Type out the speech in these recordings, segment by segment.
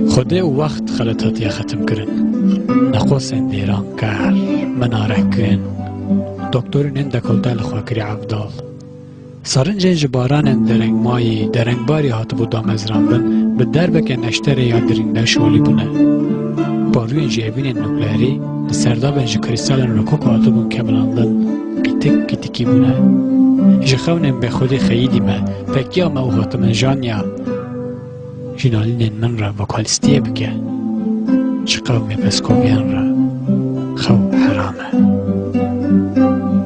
خدا او وقت خلطاتی ختم کرن نخوصن دیران کار مناره کن دکتر نند کلدل خواکری عبدال سرنجین جباران درنگ مایی درنگ باری هات بود آمزران بن به دربک نشتر یا درینده شولی بونه باروی جیبین نوکلری سرداب انج کریستال رکوک هاتو بون کملاندن گیتکی بونه ایج خونم به خودی خیلی ما پکیا ما او هاتم جانیا جنالین من را وکالستیه بگه چقاو می پسکوبیان را خو حرامه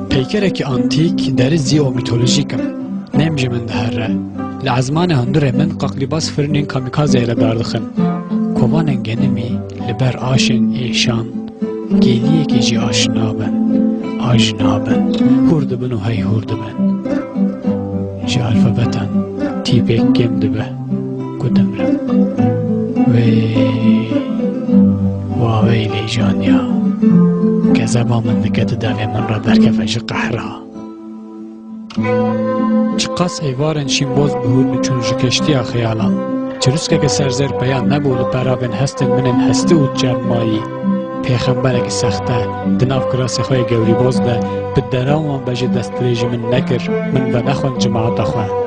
پیکره که آنتیک در زی و میتولوژیکم نمیجه من ده را لعزمان هندوره من قاقلی باس فرنین کامیکازه ایره داردخن کوبانن گنمی لبر آشن ایشان گیلیه که جی آشنابن آجنابن هردبن و های هردبن جی الفابتن تیپک گم دبه کدمرم وی لی جانیا که زبا من دکت داوی من را در کفش قهرها چقاس ایوارن شیم باز بهود چون جکشتی خیالان چروسکه که سرزر بیان نبود پراوین هستن منن هسته و جرمایی پیغمبره که سخته دناف کراس خواه گوری باز ده به درام بجه دست ریج من نکر من و نخون جماعت خواه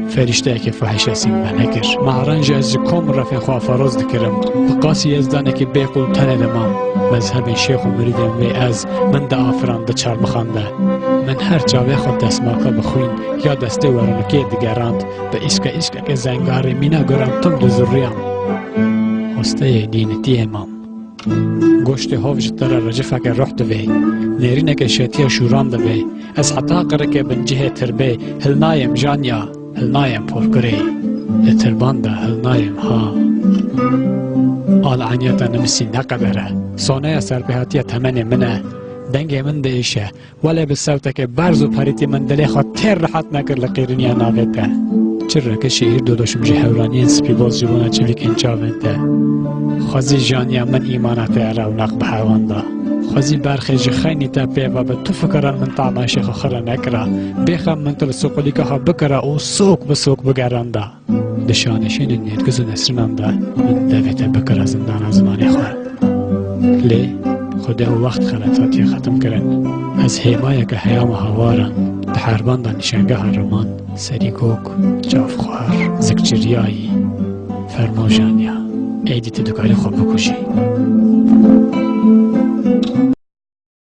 فرشته که فحش اسیم و نکر معرنج از کم رفع خواه فراز دکرم بقاسی یزدانه که بیقول تنه دمام مذهب شیخ و مریدم وی از من ده آفران ده چار بخانده من هر جاوه خود دستماکا بخوین یا دسته ورنکه دگراند به ایسکا که زنگاری مینا گرم تم دو زریم هسته دینتی امام گوشت هاوج تر رجفه که روح دوی نیرینه که شیطیه شوران دوی از حتا قره که بنجه تربه هلنایم جانیا هلنایم پرگره لتربان ده هلنایم ها آل عنیتا نمسی نقدره سانه سربهاتی تمن منه دنگ من ده ایشه ولی به صوته که برز و پریتی من دلی خواه تیر راحت نکر لقیرنی ناویده چرا که شهیر دوداشم جه هورانی سپی باز جبونه چویک انچاویده خوزی جانیا من ایمانت رونق به حیوان ده خوزی برخی جخینی تا پیوه به تو فکران من طعنا شیخ خرا نکره بیخم من تل سوقلی که خواه بکره او سوق بسوق بگران ده دشانشین نیتگز و نسرنان ده من دویت بکره زندان زمانی خواه لی خدا او وقت خلطاتی ختم کرن از حیمایه که حیام هوارن ده حربان ده نشنگه هرمان سری گوک جاف خوار زکچریایی فرمو جانیا ایدی تدکاری خواب بکشی